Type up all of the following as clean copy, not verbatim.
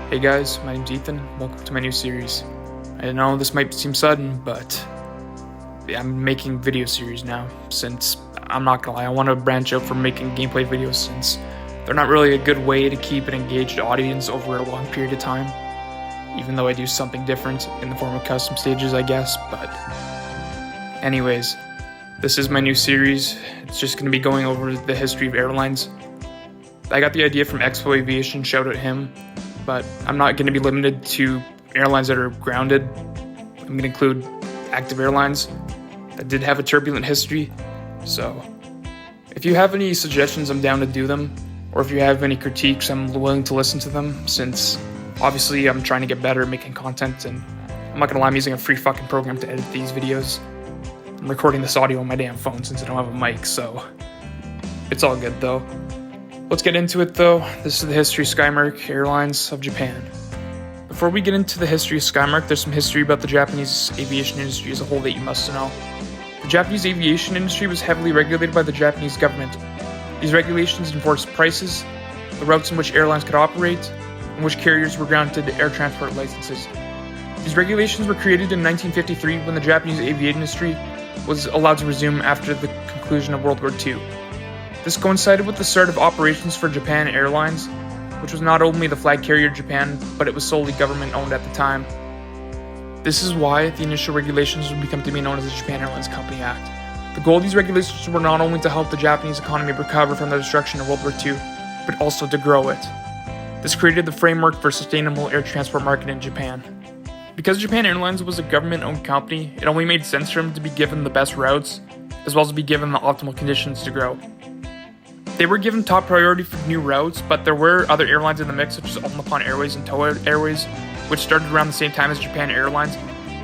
Hey guys, my name's Ethan. Welcome to my new series. I know this might seem sudden, but I'm making video series now since, I'm not gonna lie, I want to branch out from making gameplay videos since they're not really a good way to keep an engaged audience over a long period of time. Even though I do something different in the form of custom stages, I guess, but anyways, this is my new series. It's just gonna be going over the history of airlines. I got the idea from Expo Aviation, shout out him. But I'm not going to be limited to airlines that are grounded. I'm going to include active airlines that did have a turbulent history. So if you have any suggestions, I'm down to do them. Or if you have any critiques, I'm willing to listen to them, since obviously I'm trying to get better at making content, and I'm not going to lie, I'm using a free fucking program to edit these videos. I'm recording this audio on my damn phone since I don't have a mic, so it's all good though. Let's get into it though. This is the history of Skymark Airlines of Japan. Before we get into the history of Skymark, there's some history about the Japanese aviation industry as a whole that you must know. The Japanese aviation industry was heavily regulated by the Japanese government. These regulations enforced prices, the routes in which airlines could operate, and which carriers were granted air transport licenses. These regulations were created in 1953 when the Japanese aviation industry was allowed to resume after the conclusion of World War II. This coincided with the start of operations for Japan Airlines, which was not only the flag carrier of Japan, but it was solely government-owned at the time. This is why the initial regulations would become to be known as the Japan Airlines Company Act. The goal of these regulations were not only to help the Japanese economy recover from the destruction of World War II, but also to grow it. This created the framework for a sustainable air transport market in Japan. Because Japan Airlines was a government-owned company, it only made sense for them to be given the best routes, as well as be given the optimal conditions to grow. They were given top priority for new routes, but there were other airlines in the mix, such as All Nippon Airways and Toei Airways, which started around the same time as Japan Airlines,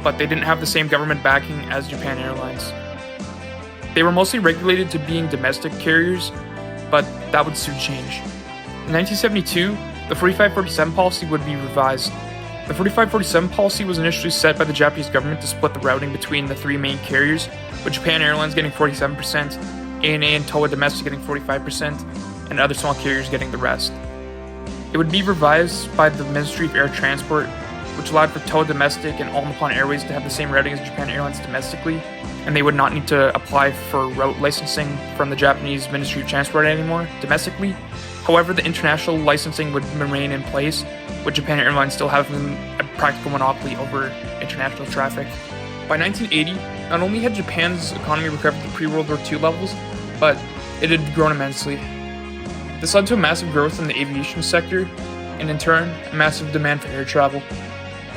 but they didn't have the same government backing as Japan Airlines. They were mostly regulated to being domestic carriers, but that would soon change. In 1972, the 4547 policy would be revised. The 4547 policy was initially set by the Japanese government to split the routing between the three main carriers, with Japan Airlines getting 47%, ANA and Toei Domestic getting 45%, and other small carriers getting the rest. It would be revised by the Ministry of Air Transport, which allowed for Toei Domestic and All Nippon Airways to have the same routing as Japan Airlines domestically, and they would not need to apply for route licensing from the Japanese Ministry of Transport anymore domestically. However, the international licensing would remain in place, with Japan Airlines still having a practical monopoly over international traffic. By 1980, not only had Japan's economy recovered to pre-World War II levels, but it had grown immensely. This led to a massive growth in the aviation sector, and in turn, a massive demand for air travel.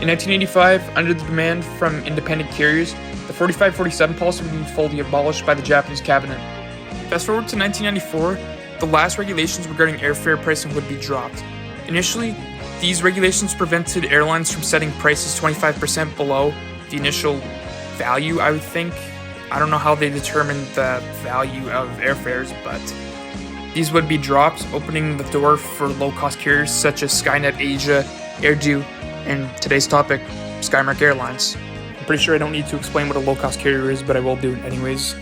In 1985, under the demand from independent carriers, the 4547 policy would be fully abolished by the Japanese cabinet. Fast forward to 1994, the last regulations regarding airfare pricing would be dropped. Initially, these regulations prevented airlines from setting prices 25% below the initial value, I would think. I don't know how they determined the value of airfares, but these would be dropped, opening the door for low-cost carriers such as Skynet Asia, Airdo, and today's topic, Skymark Airlines. I'm pretty sure I don't need to explain what a low-cost carrier is, but I will do it anyways.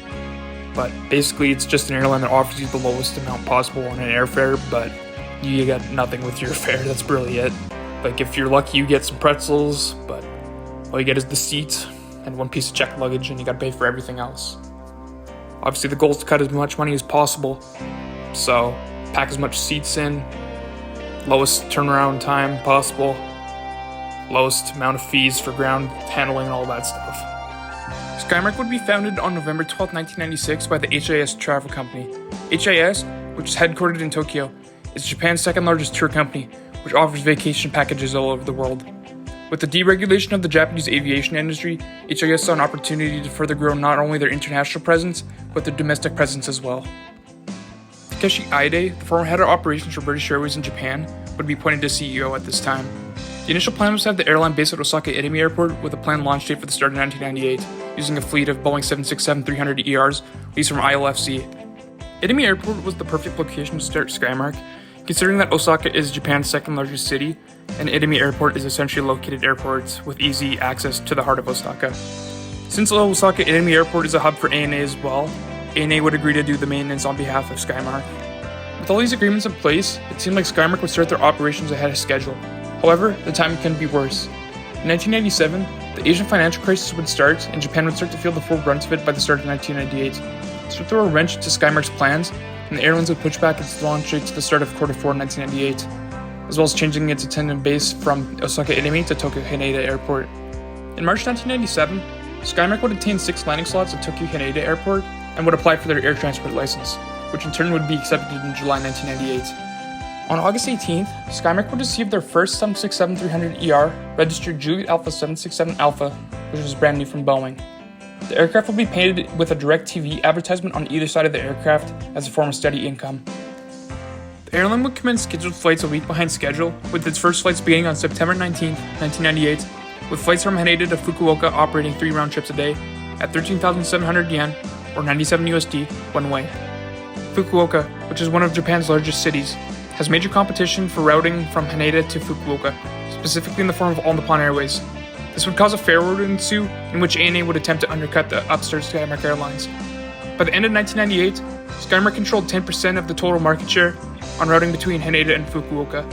But basically, it's just an airline that offers you the lowest amount possible on an airfare, but you get nothing with your fare. That's really it. Like, if you're lucky, you get some pretzels, but all you get is the seat and one piece of checked luggage, and you gotta pay for everything else. Obviously, the goal is to cut as much money as possible, so pack as much seats in, lowest turnaround time possible, lowest amount of fees for ground handling and all that stuff. Skymark would be founded on November 12, 1996 by the HIS Travel Company. HIS, which is headquartered in Tokyo, is Japan's second largest tour company, which offers vacation packages all over the world. With the deregulation of the Japanese aviation industry, HIS saw an opportunity to further grow not only their international presence, but their domestic presence as well. Takeshi Aide, the former head of operations for British Airways in Japan, would be appointed as CEO at this time. The initial plan was to have the airline based at Osaka Itami Airport, with a planned launch date for the start of 1998, using a fleet of Boeing 767-300ERs leased from ILFC. Itami Airport was the perfect location to start Skymark, considering that Osaka is Japan's second largest city, and Itami Airport is a centrally located airport with easy access to the heart of Osaka. Since Osaka Itami Airport is a hub for ANA as well, ANA would agree to do the maintenance on behalf of Skymark. With all these agreements in place, it seemed like Skymark would start their operations ahead of schedule. However, the timing couldn't be worse. In 1997, the Asian financial crisis would start, and Japan would start to feel the full brunt of it by the start of 1998. This would throw a wrench into Skymark's plans, and the airlines would push back its launch date to the start of Q4 1998, as well as changing its attendant base from Osaka Idemi to Tokyo Haneda Airport. In March 1997, Skymark would obtain 6 landing slots at Tokyo Haneda Airport and would apply for their air transport license, which in turn would be accepted in July 1998. On August 18th, Skymark would receive their first 767-300ER registered Juliet Alpha 767 Alpha, which was brand new from Boeing. The aircraft would be painted with a DirecTV advertisement on either side of the aircraft as a form of steady income. The airline would commence scheduled flights a week behind schedule, with its first flights beginning on September 19th, 1998, with flights from Haneda to Fukuoka operating 3 round trips a day at 13,700 yen or 97 USD one way. Fukuoka, which is one of Japan's largest cities, has major competition for routing from Haneda to Fukuoka, specifically in the form of All Nippon Airways. This would cause a fare war to ensue, in which ANA would attempt to undercut the upstart Skymark Airlines. By the end of 1998, Skymark controlled 10% of the total market share on routing between Haneda and Fukuoka.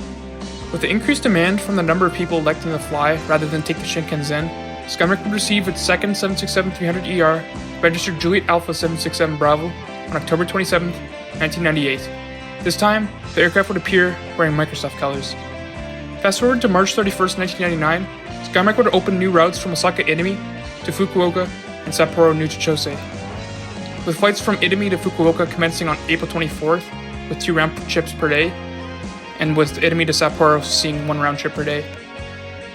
With the increased demand from the number of people electing to fly rather than take the Shinkansen, Skymark would receive its second 767-300ER registered Juliet Alpha 767 Bravo on October 27, 1998. This time, the aircraft would appear wearing Microsoft colors. Fast forward to March 31st, 1999, Skymark would open new routes from Osaka Idemi to Fukuoka and Sapporo New Chichose, with flights from Idemi to Fukuoka commencing on April 24th with 2 round trips per day, and with Idemi to Sapporo seeing 1 round trip per day.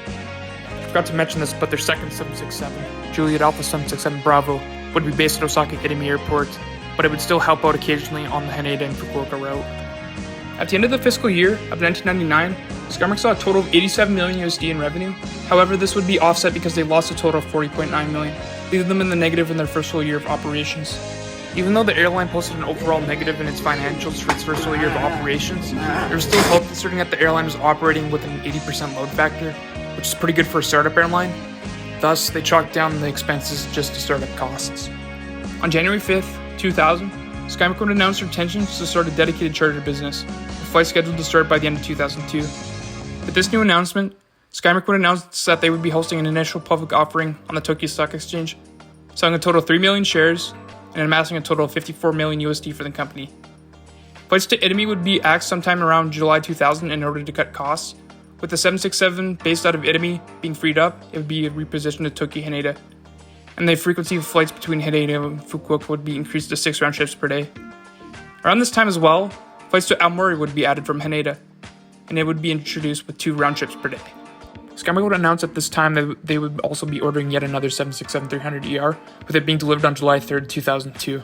I forgot to mention this, but their second 767, Juliet Alpha 767 Bravo, would be based at Osaka Idemi Airport, but it would still help out occasionally on the Haneda and Fukuoka route. At the end of the fiscal year of 1999, Skymark saw a total of 87 million USD in revenue. However, this would be offset because they lost a total of 40.9 million, leaving them in the negative in their first full year of operations. Even though the airline posted an overall negative in its financials for its first full year of operations, there was still hope considering that the airline was operating with an 80% load factor, which is pretty good for a startup airline. Thus, they chalked down the expenses just to startup costs. On January 5th, 2000, Skymark would announce their intentions to start a dedicated charter business, with flights scheduled to start by the end of 2002. With this new announcement, Skymark would announce that they would be hosting an initial public offering on the Tokyo Stock Exchange, selling a total of 3 million shares and amassing a total of 54 million USD for the company. Flights to Idemi would be axed sometime around July 2000 in order to cut costs. With the 767 based out of Idemi being freed up, it would be repositioned to Tokyo Haneda, and the frequency of flights between Haneda and Fukuoka would be increased to 6 round trips per day. Around this time as well, flights to Aomori would be added from Haneda, and it would be introduced with 2 round trips per day. Skymark would announce at this time that they would also be ordering yet another 767-300ER, with it being delivered on July 3rd, 2002.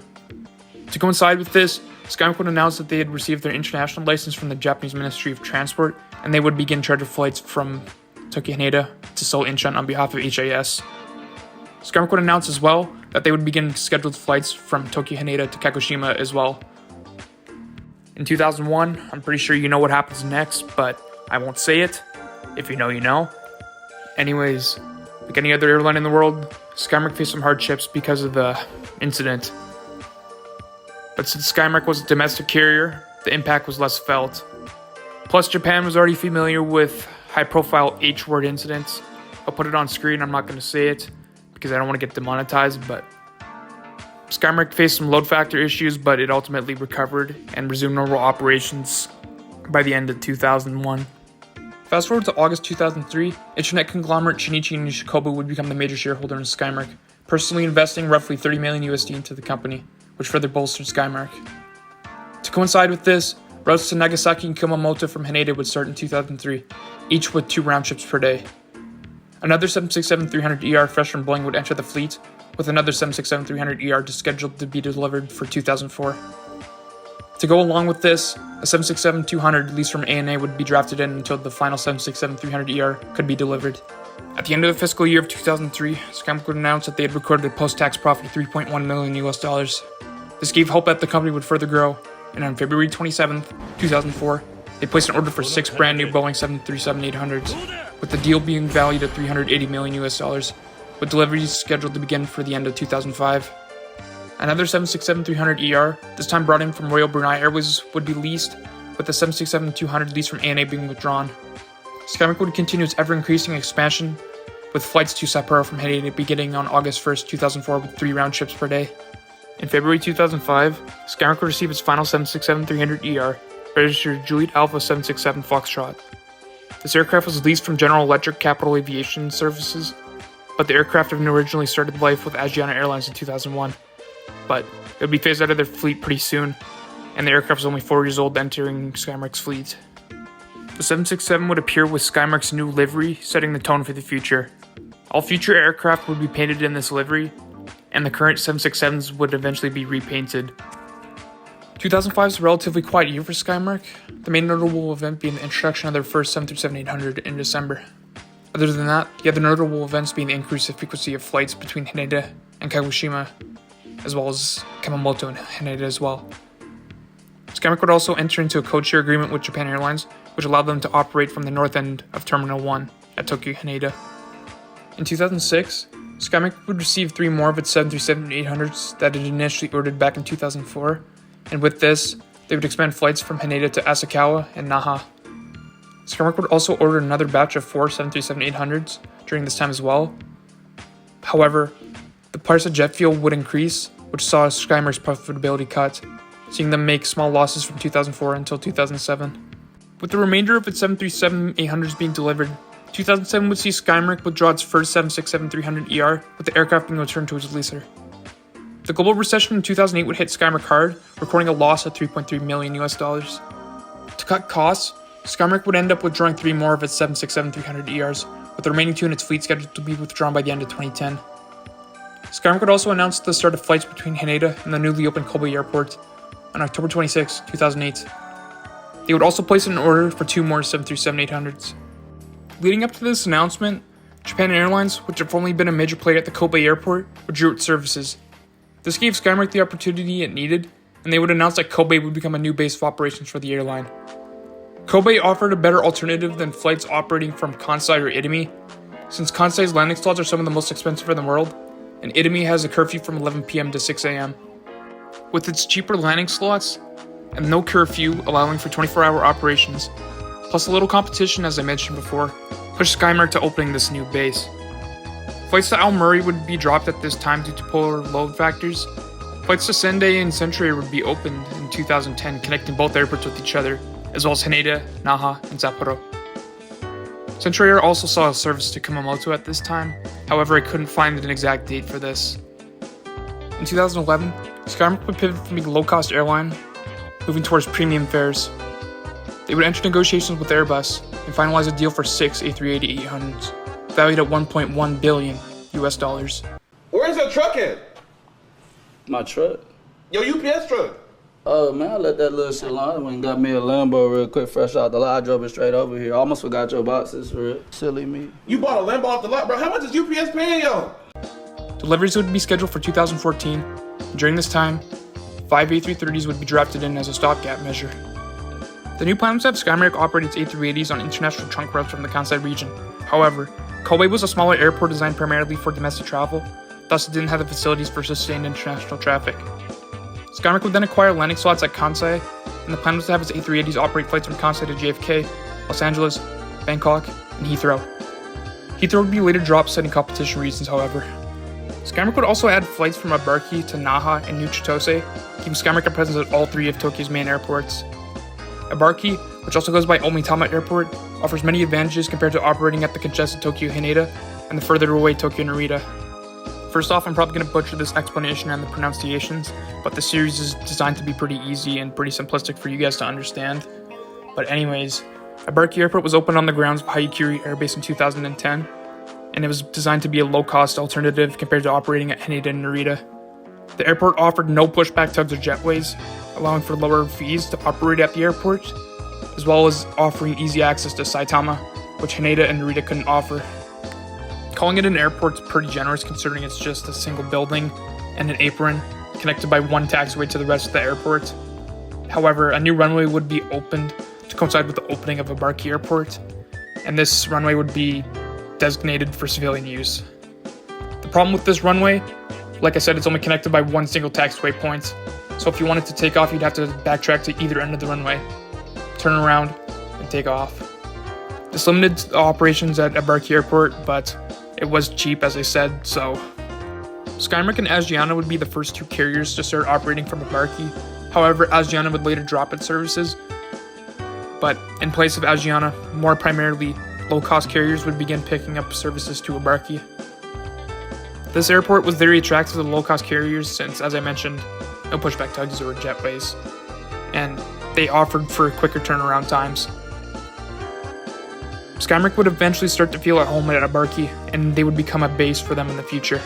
To coincide with this, Skymark would announce that they had received their international license from the Japanese Ministry of Transport, and they would begin charter flights from Tokyo Haneda to Seoul Incheon on behalf of HIS. Skymark would announce as well that they would begin scheduled flights from Tokyo Haneda to Kagoshima as well. In 2001, I'm pretty sure you know what happens next, but I won't say it. If you know, you know. Anyways, like any other airline in the world, Skymark faced some hardships because of the incident. But since Skymark was a domestic carrier, the impact was less felt. Plus, Japan was already familiar with high-profile H-word incidents. I'll put it on screen, I'm not going to say it, because I don't want to get demonetized, but Skymark faced some load factor issues, but it ultimately recovered and resumed normal operations by the end of 2001. Fast forward to August 2003, internet conglomerate Shinichi Nishikobu would become the major shareholder in Skymark, personally investing roughly 30 million USD into the company, which further bolstered Skymark. To coincide with this, routes to Nagasaki and Kumamoto from Haneda would start in 2003, each with 2 round trips per day. Another 767-300ER fresh from Boeing would enter the fleet, with another 767-300ER scheduled to be delivered for 2004. To go along with this, a 767-200 leased from ANA would be drafted in until the final 767-300ER could be delivered. At the end of the fiscal year of 2003, Skymark would announce that they had recorded a post-tax profit of $3.1 million US. This gave hope that the company would further grow, and on February 27, 2004, they placed an order for 6 brand new Boeing 737-800s, with the deal being valued at $380 million US, with deliveries scheduled to begin for the end of 2005. Another 767-300ER, this time brought in from Royal Brunei Airways, would be leased, with the 767-200 lease from ANA being withdrawn. Skymark would continue its ever-increasing expansion, with flights to Sapporo from Haneda beginning on August 1st, 2004 with 3 round trips per day. In February 2005, Skymark would receive its final 767-300ER, registered Juliet Alpha 767 Foxtrot. This aircraft was leased from General Electric Capital Aviation Services, but the aircraft had originally started life with Asiana Airlines in 2001. But it would be phased out of their fleet pretty soon, and the aircraft was only 4 years old entering Skymark's fleet. The 767 would appear with Skymark's new livery, setting the tone for the future. All future aircraft would be painted in this livery, and the current 767s would eventually be repainted. 2005 is a relatively quiet year for Skymark, the main notable event being the introduction of their first 737-800 in December. Other than that, the other notable events being the increased frequency of flights between Haneda and Kagoshima, as well as Kumamoto and Haneda as well. Skymark would also enter into a codeshare agreement with Japan Airlines, which allowed them to operate from the north end of Terminal 1 at Tokyo Haneda. In 2006, Skymark would receive 3 more of its 737-800s that it initially ordered back in 2004, and with this, they would expand flights from Haneda to Asakawa and Naha. Skymark would also order another batch of 4 737-800s during this time as well. However, the price of jet fuel would increase, which saw Skymark's profitability cut, seeing them make small losses from 2004 until 2007. With the remainder of its 737-800s being delivered, 2007 would see Skymark withdraw its first 767-300ER, with the aircraft being returned to its leaser. The global recession in 2008 would hit Skymark hard, recording a loss of $3.3 million. To cut costs, Skymark would end up withdrawing 3 more of its 767-300ERs, with the remaining 2 in its fleet scheduled to be withdrawn by the end of 2010. Skymark would also announce the start of flights between Haneda and the newly opened Kobe Airport on October 26, 2008. They would also place an order for 2 more 737-800s. Leading up to this announcement, Japan Airlines, which had formerly been a major player at the Kobe Airport, withdrew its services. This gave Skymark the opportunity it needed, and they would announce that Kobe would become a new base of operations for the airline. Kobe offered a better alternative than flights operating from Kansai or Itami, since Kansai's landing slots are some of the most expensive in the world, and Itami has a curfew from 11 p.m. to 6 a.m. With its cheaper landing slots, and no curfew allowing for 24-hour operations, plus a little competition as I mentioned before, pushed Skymark to opening this new base. Flights to Al Murray would be dropped at this time due to poor load factors. Flights to Sendai and Century would be opened in 2010, connecting both airports with each other, as well as Haneda, Naha, and Sapporo. Century Air also saw a service to Kumamoto at this time, however I couldn't find an exact date for this. In 2011, Skymark would pivot from being a low-cost airline, moving towards premium fares. They would enter negotiations with Airbus and finalize a deal for 6 A380-800s, valued at $1.1 billion. Where's your truck at? My truck? Your UPS truck. Oh man, I let that little shit alone. I went and got me a Lambo real quick, fresh out the lot. I drove it straight over here. I almost forgot your boxes for real. Silly me. You bought a Lambo off the lot, bro. How much is UPS paying y'all? Deliveries would be scheduled for 2014. During this time, 5 A330s would be drafted in as a stopgap measure. The new plan was to have Skymark operate its A380s on international trunk routes from the Kansai region. However, Kobe was a smaller airport designed primarily for domestic travel, thus it didn't have the facilities for sustained international traffic. Skymark would then acquire landing slots at Kansai, and the plan was to have its A380s operate flights from Kansai to JFK, Los Angeles, Bangkok, and Heathrow. Heathrow would be later dropped citing competition reasons, however. Skymark would also add flights from Abarki to Naha and New Chitose, giving Skymark a presence at all 3 of Tokyo's main airports. Abarki, which also goes by Omitama Airport, offers many advantages compared to operating at the congested Tokyo Haneda and the further away Tokyo Narita. First off, I'm probably going to butcher this explanation and the pronunciations, but the series is designed to be pretty easy and pretty simplistic for you guys to understand. But anyways, Abarki Airport was opened on the grounds of Haikyuri Air Base in 2010, and it was designed to be a low-cost alternative compared to operating at Haneda and Narita. The airport offered no pushback tugs or jetways, allowing for lower fees to operate at the airport, as well as offering easy access to Saitama, which Haneda and Narita couldn't offer. Calling it an airport is pretty generous considering it's just a single building and an apron connected by one taxiway to the rest of the airport. However, a new runway would be opened to coincide with the opening of Abarki Airport, and this runway would be designated for civilian use. The problem with this runway, like I said, it's only connected by one single taxiway point, so if you wanted to take off, you'd have to backtrack to either end of the runway, turn around, and take off. This limited operations at Abarki Airport, but it was cheap, as I said, so Skymark and Asiana would be the first two carriers to start operating from Abarki. However, Asiana would later drop its services, but in place of Asiana, more primarily low-cost carriers would begin picking up services to Abarki. This airport was very attractive to the low-cost carriers since, as I mentioned, no pushback tugs or jetways, and they offered for quicker turnaround times. Skymark would eventually start to feel at home at Abarki, and they would become a base for them in the future.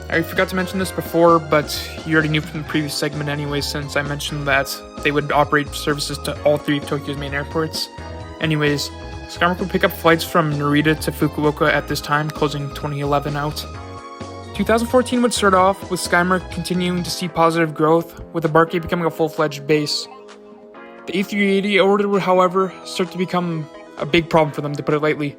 I forgot to mention this before, but you already knew from the previous segment anyway, since I mentioned that they would operate services to all three of Tokyo's main airports. Anyways, Skymark would pick up flights from Narita to Fukuoka at this time, closing 2011 out. 2014 would start off with Skymark continuing to see positive growth, with Abarki becoming a full-fledged base. The A380 order would, however, start to become a big problem for them, to put it lightly.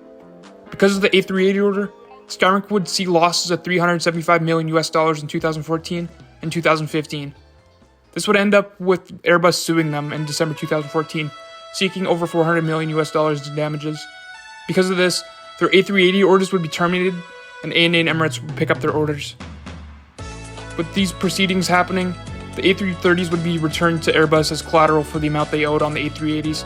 Because of the A380 order, Skymark would see losses of $375 million in 2014 and 2015. This would end up with Airbus suing them in December 2014, seeking over $400 million in damages. Because of this, their A380 orders would be terminated, and ANA and Emirates would pick up their orders. With these proceedings happening, the A330s would be returned to Airbus as collateral for the amount they owed on the A380s.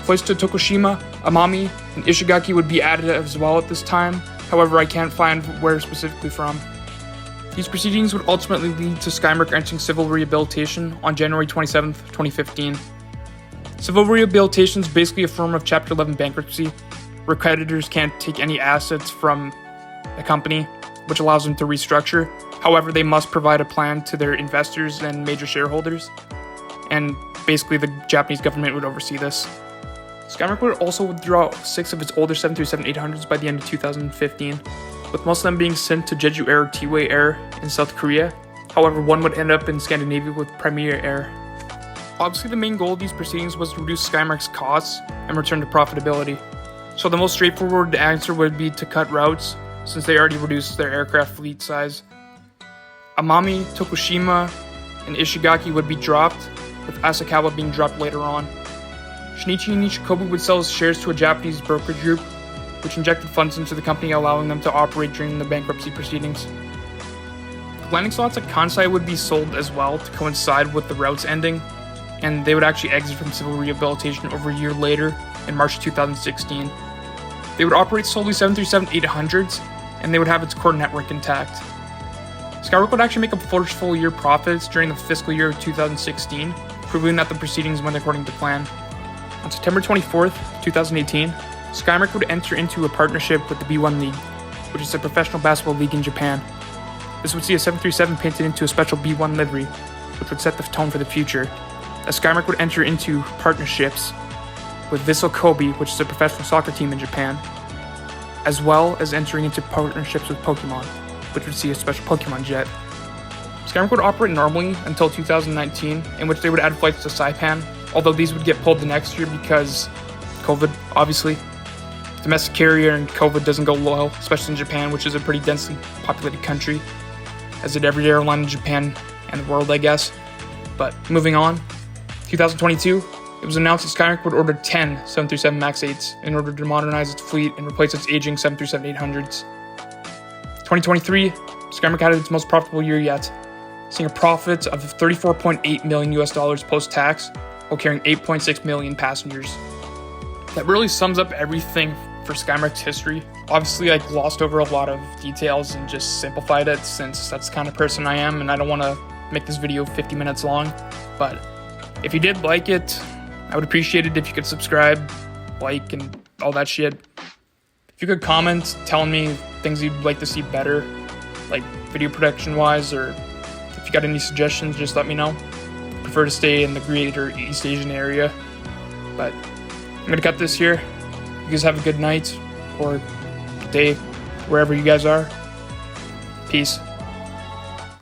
Flights to Tokushima, Amami, and Ishigaki would be added as well at this time. However, I can't find where specifically from. These proceedings would ultimately lead to Skymark entering civil rehabilitation on January 27, 2015. Civil rehabilitation is basically a form of Chapter 11 bankruptcy, where creditors can't take any assets from the company, which allows them to restructure. However, they must provide a plan to their investors and major shareholders, and basically the Japanese government would oversee this. Skymark would also withdraw 6 of its older 737-800s by the end of 2015, with most of them being sent to Jeju Air or T-Way Air in South Korea. However, one would end up in Scandinavia with Premier Air. Obviously, the main goal of these proceedings was to reduce Skymark's costs and return to profitability. So the most straightforward answer would be to cut routes, since they already reduced their aircraft fleet size. Amami, Tokushima, and Ishigaki would be dropped, with Asakawa being dropped later on. Shinichi Nishikobu would sell his shares to a Japanese brokerage group, which injected funds into the company, allowing them to operate during the bankruptcy proceedings. The landing slots at Kansai would be sold as well to coincide with the routes ending, and they would actually exit from civil rehabilitation over a year later, in March 2016. They would operate solely 737-800s, and they would have its core network intact. Skymark would actually make a first full year profits during the fiscal year of 2016, proving that the proceedings went according to plan. On September 24th, 2018, Skymark would enter into a partnership with the B1 League, which is a professional basketball league in Japan. This would see a 737 painted into a special B1 livery, which would set the tone for the future, as Skymark would enter into partnerships with Vissel Kobe, which is a professional soccer team in Japan, as well as entering into partnerships with Pokemon, which would see a special Pokemon jet. Skymark would operate normally until 2019, in which they would add flights to Saipan, although these would get pulled the next year because COVID, obviously. Domestic carrier and COVID doesn't go well, especially in Japan, which is a pretty densely populated country, as did every airline in Japan and the world, I guess. But moving on, 2022, it was announced that Skymark would order 10 737 MAX 8s in order to modernize its fleet and replace its aging 737-800s. 2023, Skymark had its most profitable year yet, seeing a profit of $34.8 million post-tax, while carrying 8.6 million passengers. That really sums up everything for Skymark's history. Obviously, I glossed over a lot of details and just simplified it, since that's the kind of person I am, and I don't want to make this video 50 minutes long. But if you did like it, I would appreciate it if you could subscribe, like, and all that shit. If you could comment telling me things you'd like to see better, like video production wise, or if you got any suggestions, just let me know. I prefer to stay in the greater East Asian area, but I'm gonna cut this here. You guys have a good night or day wherever you guys are. Peace.